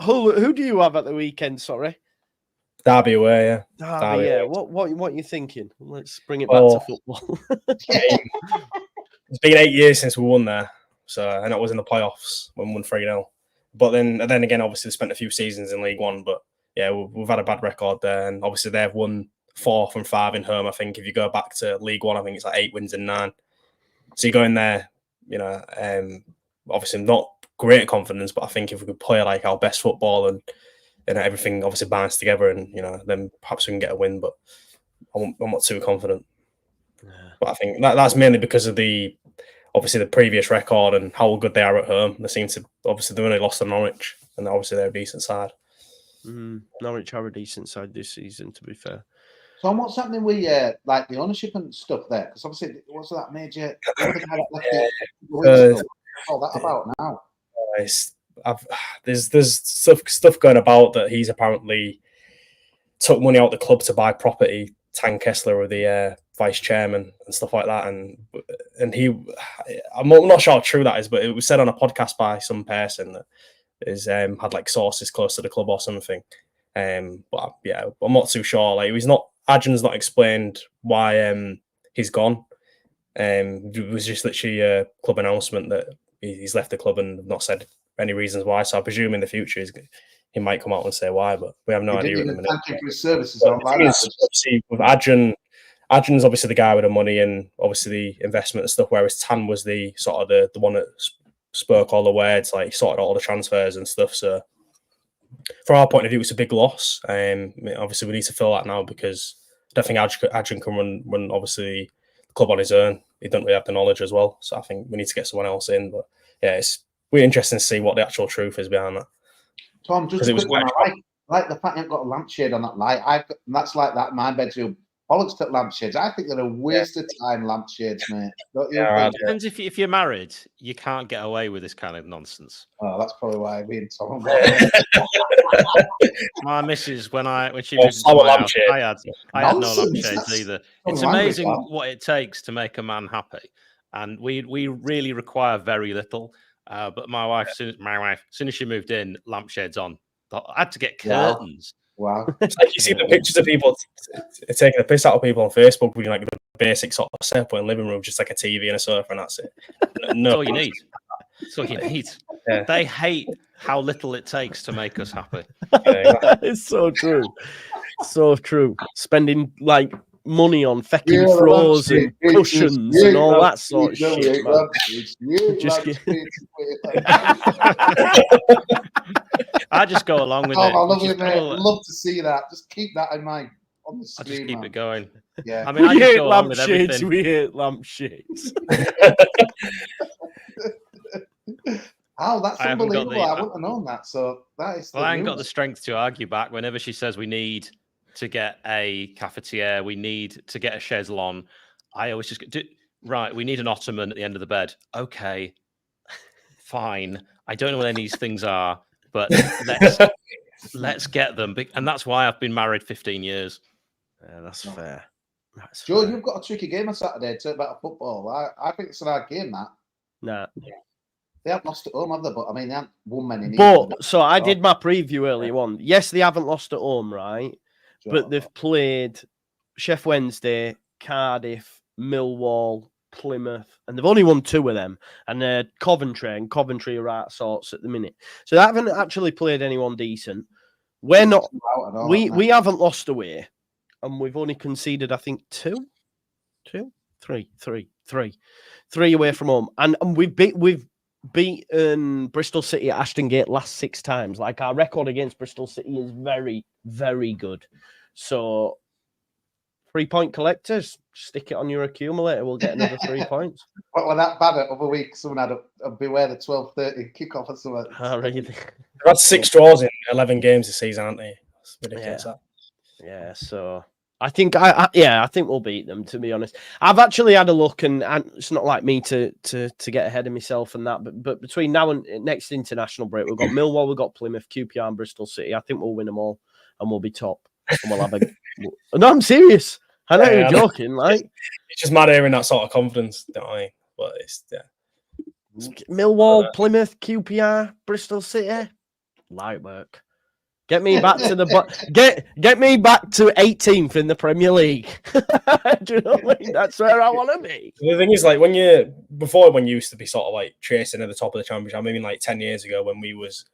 who do you have at the weekend? Sorry, Derby away. Yeah, Derby. Yeah. What are you thinking? Let's bring it back to football. It's been 8 years since we won there, and it was in the playoffs when we won 3-0. But then again, obviously, spent a few seasons in League One. But yeah, we've had a bad record there, and obviously they've won 4 from 5 in home. I think if you go back to League One, I think it's like 8 wins and 9. So you go in there, you know, obviously not great confidence, but I think if we could play like our best football and everything obviously binds together, and you know, then perhaps we can get a win. But I'm not too confident. Yeah. But I think that's mainly because of the previous record and how good they are at home. They seem to they only lost to Norwich, and obviously they're a decent side. Norwich are a decent side this season, to be fair. So what's happening with like the ownership and stuff there? Because obviously, what's that major? All that about now? There's stuff going about that he's apparently took money out of the club to buy property. Tan Kessler, or the vice chairman, and stuff like that, and I'm not sure how true that is, but it was said on a podcast by some person that is had like sources close to the club or something. But yeah, I'm not too sure. Like Adrian's not explained why he's gone. It was just literally a club announcement that he's left the club and not said any reasons why. So I presume in the future he might come out and say why, but we have no idea at the minute. Thank you for his services. Obviously, with Adrian's obviously the guy with the money and obviously the investment and stuff, whereas Tan was the sort of the one that spoke all the words, like sorted all the transfers and stuff. So from our point of view, it's a big loss. Obviously, we need to fill that now, because I don't think Adrian can run obviously the club on his own. He doesn't really have the knowledge as well. So I think we need to get someone else in. But yeah, it's really interesting to see what the actual truth is behind that. Tom, just a quick one. I like the fact you've got a lampshade on that light. That's like that in my bedroom. Pollock's took lampshades. I think they're a waste of time, lampshades, mate. Don't you think? Depends if you're married, you can't get away with this kind of nonsense. Oh, that's probably why me and Tom. My missus, when she moved into my house, I had no lampshades either. It's amazing what it takes to make a man happy, and we really require very little. But my wife, as soon as she moved in, lampshades on. I had to get curtains. Wow. It's like you see the pictures of people taking the piss out of people on Facebook with like the basic sort of setup in the living room, just like a TV and a sofa, and that's it. That's all you need. That's all you need. They hate how little it takes to make us happy. It's so true. So true. Spending like money on fucking throws and cushions and all that sort of shit, man. I just go along with it. I love it, mate. I'd love to see that. Just keep that in mind on the screen. I just keep it going. Yeah. I mean, I just go along with everything. We hate lampshades. Oh, that's unbelievable. I wouldn't have known that. So that is. Well, I ain't got the strength to argue back. Whenever she says we need to get a cafetiere, we need to get a chaise longue, I always just do, right. We need an ottoman at the end of the bed. Okay, fine. I don't know what any of these things are, but let's get them. And that's why I've been married 15 years. Yeah, that's fair. Joe, you've got a tricky game on Saturday. Talk about football. I think it's an hard game. That. Nah. They haven't lost at home, have they? But I mean, they haven't won many. But so I did my preview earlier on. Yes, they haven't lost at home, right? Sure. But they've played Sheffield Wednesday, Cardiff, Millwall, Plymouth, and they've only won 2 of them. And Coventry are out of sorts at the minute. So they haven't actually played anyone decent. We're not. We haven't lost away, and we've only conceded, I think, 3 away from home, and we've beaten Bristol City at Ashton Gate last 6 times. Like, our record against Bristol City is very, very good. So 3-point collectors, stick it on your accumulator. We'll get another 3 points. But when that banner other week, someone had a beware the 12:30 kickoff or something. Oh, really? They've had 6 draws in 11 games this season, aren't they? It's ridiculous. Yeah. So I think I think we'll beat them, to be honest. I've actually had a look, and it's not like me to get ahead of myself and that, but between now and next international break, we've got Millwall, we've got Plymouth, QPR and Bristol City. I think we'll win them all and we'll be top. And we'll have a No, I'm serious. I know you're joking, like. It's just mad hearing that sort of confidence, don't I? But it's Millwall, Plymouth, QPR, Bristol City. Light work. Get me back to the get me back to 18th in the Premier League. Do you know what I mean? That's where I want to be. The thing is, like, when you used to be sort of like chasing at the top of the championship, I mean, like 10 years ago when we was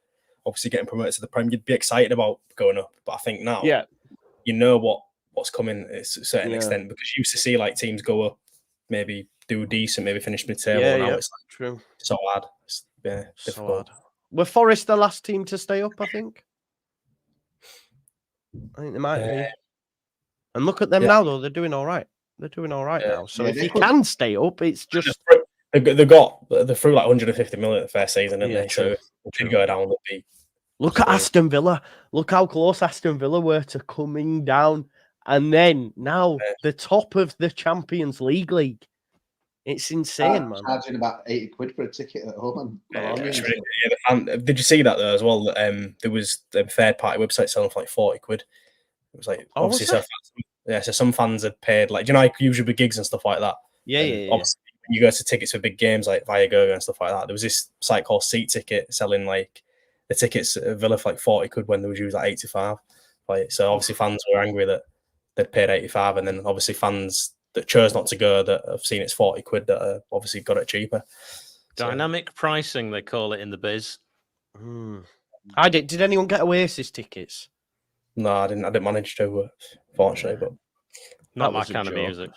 obviously getting promoted to the Premier, you'd be excited about going up. But I think now, you know what's coming to a certain extent, because you used to see like teams go up, maybe do decent, maybe finish mid-table. Now it's like true. So hard. It's difficult. Hard. Were Forest the last team to stay up, I think? I think they might be. And look at them now, though. They're doing all right. They're doing all right now. So if you can stay up, it's just... They're through like 150 million at the first season, and they so if you go down, they'll be... Look at Aston Villa. Look how close Aston Villa were to coming down. And then now the top of the Champions League. It's insane, man. Charging about 80 quid for a ticket at home. Did you see that though as well? There was a third-party website selling for like 40 quid. It was like obviously so some fans had paid, like, do you know, like usually big gigs and stuff like that. Obviously, when you go to tickets for big games like Viagogo and stuff like that, there was this site called Seat Ticket selling like the tickets at Villa for like 40 quid when there was usually like 85. Like, so obviously fans were angry that they'd paid 85, and then obviously fans that chose not to go that have seen it's 40 quid that obviously got it cheaper. Dynamic pricing, they call it in the biz. I did. Did anyone get Oasis tickets? No, I didn't manage to, fortunately. But not my kind of music.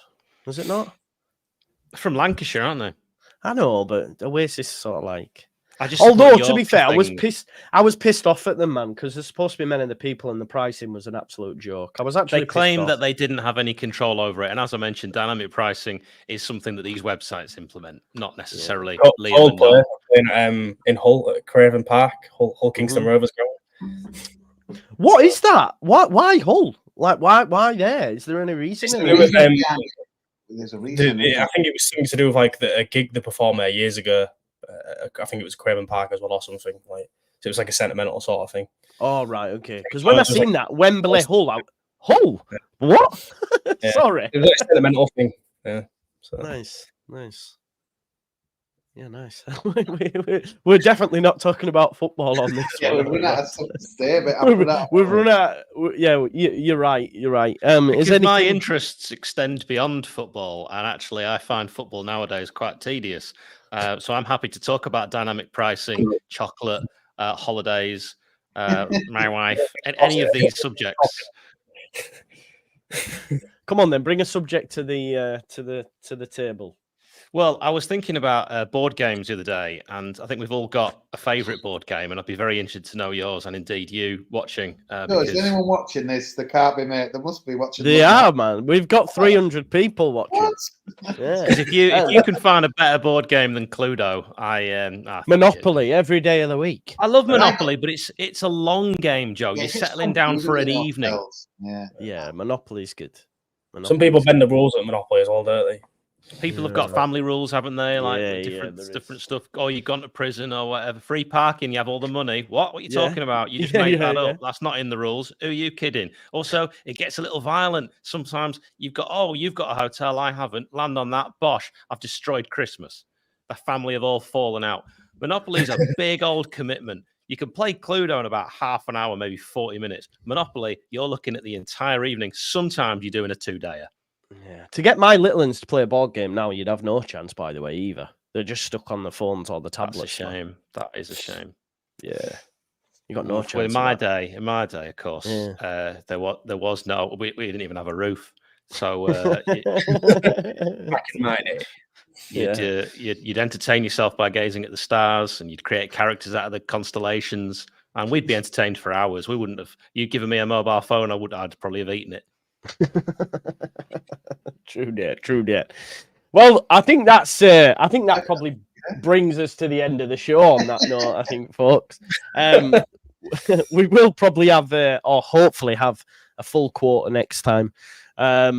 Was it not? From Lancashire, aren't they? I know, but Oasis sort of like... Although, to be fair, I was pissed off at them, man, because they're supposed to be Men of the People, and the pricing was an absolute joke. I was actually. They claimed that they didn't have any control over it, and as I mentioned, dynamic pricing is something that these websites implement, not necessarily. In Hull at Craven Park, Hull Kingston Rovers ground. What is that? Why Hull? Like, why there? Is there any reason? There's a reason. I think it was something to do with like a gig they performed there years ago. I think it was Craven Park as well or something. Like, so it was like a sentimental sort of thing. Oh, right, okay. Because when I seen that Wembley Hull, Hull? What? Sorry. It was like a sentimental thing. Yeah. So. Nice. Yeah, nice. We're definitely not talking about football on this Yeah, one. we've run out of stuff to say, but after that, We've run out. Yeah, you're right. You're right. Is Because my anything? interests extend beyond football, and actually, I find football nowadays quite tedious. So I'm happy to talk about dynamic pricing, chocolate, holidays, my wife, and any of these subjects. Come on, then, bring a subject to the table. Well, I was thinking about board games the other day, and I think we've all got a favourite board game, and I'd be very interested to know yours, and indeed you watching. No, is anyone watching this? They can't be, mate. They must be watching. They are, man. We've got 300 people watching. What? Yeah. Because if you can find a better board game than Cluedo, Monopoly every day of the week. I love Monopoly, but it's a long game, Joe. Yeah, You're it's settling down for an confusing evening. ourselves. Yeah. Monopoly's good. Some people bend the rules at Monopoly as well, don't they? People have got family rules, haven't they? Like Yeah, different stuff. Oh, you've gone to prison or whatever. Free parking, you have all the money. What are you talking about? You just made that up. That's not in the rules. Who are you kidding? Also, it gets a little violent. Sometimes you've got a hotel, I haven't. Land on that. Bosh, I've destroyed Christmas. The family have all fallen out. Monopoly's a big old commitment. You can play Cluedo in about half an hour, maybe 40 minutes. Monopoly, you're looking at the entire evening. Sometimes you're doing a 2-dayer. Yeah. To get my little ones to play a board game now, you'd have no chance, by the way, either. They're just stuck on the phones or the tablets. That's a shame. That is a shame. Yeah. You got no chance. Well, in my day, of course, there was no. We didn't even have a roof. So back in my day, you'd entertain yourself by gazing at the stars, and you'd create characters out of the constellations, and we'd be entertained for hours. We wouldn't have. You'd given me a mobile phone, I'd probably have eaten it. True that. Well, I think that probably brings us to the end of the show on that note, I think, folks. We will probably have or hopefully have a full quarter next time. I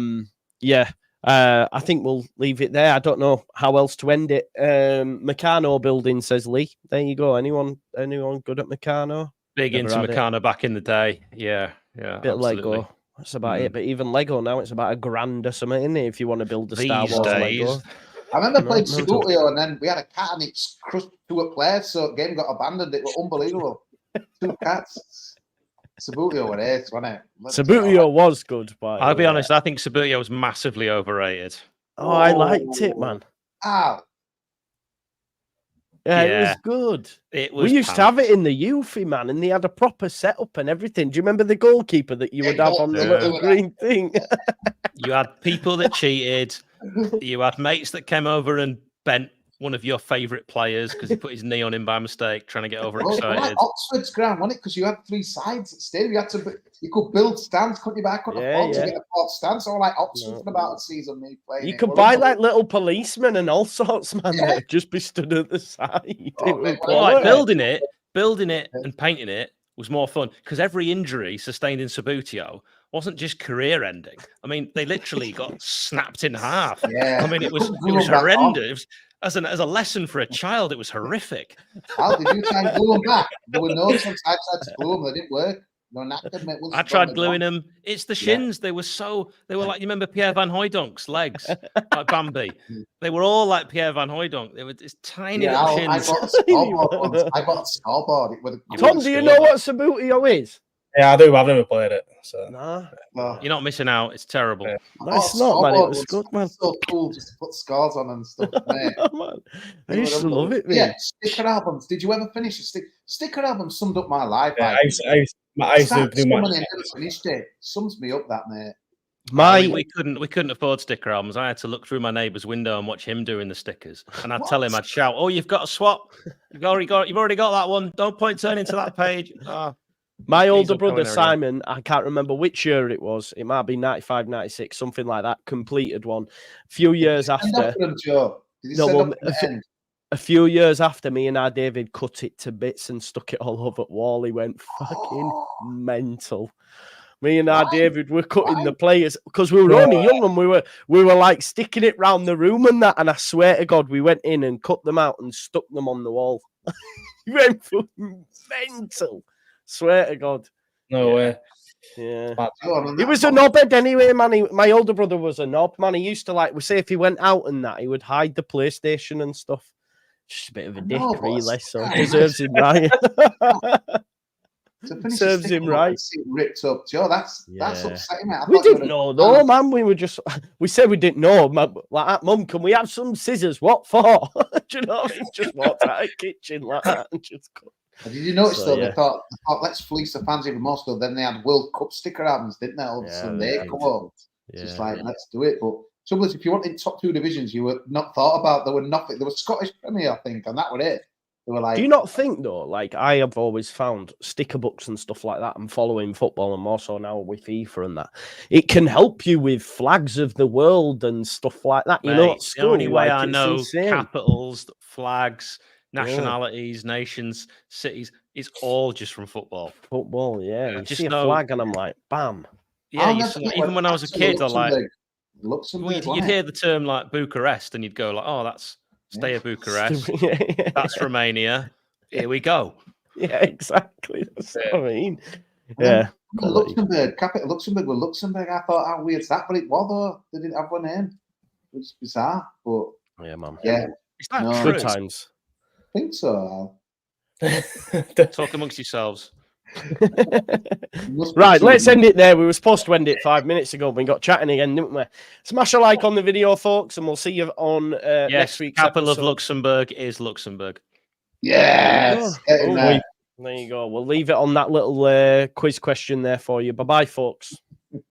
think we'll leave it there. I don't know how else to end it. Meccano building, says Lee. There you go. Anyone good at Meccano? Big into Meccano back in the day. Yeah. Bit absolutely. of Lego. That's about it. But even Lego now, it's about $1,000 or something, isn't it? If you want to build the Star Wars Lego. I remember playing Subbuteo, and then we had a cat and it crushed 2 players, so the game got abandoned. It was unbelievable. 2 cats. Subbuteo were ace, wasn't it? Subbuteo was good, but I'll be honest, I think Subbuteo was massively overrated. Oh, I liked it, man. Ow. Yeah, it was good. We used to have it in the Eufy, man, and they had a proper setup and everything. Do you remember the goalkeeper that you would have on the little green thing? You had people that cheated. You had mates that came over and bent one of your favourite players because he put his knee on him by mistake, trying to get overexcited. Like Oxford's ground, wasn't it? Because you had 3 sides at stadium. You could build stands, couldn't you? But I couldn't afford to get a 4th stand. So like Oxford for about a season, me playing. You could buy like little policemen and all sorts, man. That'd just be stood at the side. Building it and painting it was more fun because every injury sustained in Subbuteo wasn't just career ending. I mean, they literally got snapped in half. Yeah. I mean, it was horrendous. As a lesson for a child, it was horrific. How did you try and glue them back? There were no times I tried to glue them. They didn't work. I tried gluing them. It's the shins. They were like, you remember Pierre Van Hooydonk's legs, like Bambi? They were all like Pierre Van Hooydonk. They were just tiny little shins. I bought a scoreboard. Tom, do you know what Subbuteo is? Yeah, I do. I've never played it. So. No. You're not missing out. It's terrible. Yeah. No, it's not, man. It was good, man. So cool just to put scores on and stuff, mate. Man. I used to love it, man. Yeah, sticker albums. Did you ever finish a sticker album? Summed up my life. Yeah, I used to do my finished it. Sums me up, that, mate. We couldn't afford sticker albums. I had to look through my neighbour's window and watch him doing the stickers. And I'd tell him, I'd shout, "Oh, you've got a swap. You've already got that one. Don't point turning to that page." My older brother, Simon, I can't remember which year it was. It might be 95, 96, something like that, completed one. A few years after. A few years after, me and our David cut it to bits and stuck it all over the wall. He went fucking mental. Me and our David were cutting the players because we were only young and we were like sticking it round the room and that. And I swear to God, we went in and cut them out and stuck them on the wall. He went fucking mental. Swear to God. No way. Yeah. He was a knobhead anyway, man. My older brother was a knob, man. He used to, like, we say if he went out and that, he would hide the PlayStation and stuff. Just a bit of a I dick, know, but really. it's- So yeah, deserves him right. To finish Serves him right. Ripped up, Joe. That's Yeah. upsetting, mate. I We thought you didn't were know though, man. We were just we said we didn't know. Like, Mum, can we have some scissors? What for? Do you know what I mean? Just walked out of the kitchen like that and just cut. Did you notice So, though? yeah. They thought let's fleece the fans even more. So then they had World Cup sticker albums, didn't they? All of a Yeah, sudden they they did. come up. Yeah. Just like let's do it. But trouble is, if you wanted top 2 divisions, you were not thought about. There were nothing. There was Scottish Premier, I think, and that was it. They were like, Do you not think though? Like I have always found sticker books and stuff like that, and following football, and more so now with FIFA and that, it can help you with flags of the world and stuff like that. You know, Mate, at the school, only way like, I it's know insane. capitals, flags, nationalities, nations, cities, it's all just from football. Football, yeah. You Just see a know- flag, and I'm like, bam. Yeah, I'll you never saw, forget even when I was a kid, I like Luxembourg. you'd hear the term like Bucharest, and you'd go like, "Oh, that's Steaua Bucharest. Yeah. That's Romania. Here we go." Yeah, exactly. That's what I mean. And Yeah. then Luxembourg, capital Luxembourg. Well, Luxembourg. I thought, how weird's that? But it was though. They didn't have one name. It was bizarre, but Yeah, man. yeah, Is that No. true? Good times. I think so. Talk amongst yourselves. Must be Right, true. let's end it there. We were supposed to end it 5 minutes ago, but we got chatting again, didn't we? Smash a like on the video, folks, and we'll see you on Yes, next week's capital of episode. Luxembourg is Luxembourg. Yes. Get in Oh, there. there you go. We'll leave it on that little quiz question there for you. Bye-bye, folks.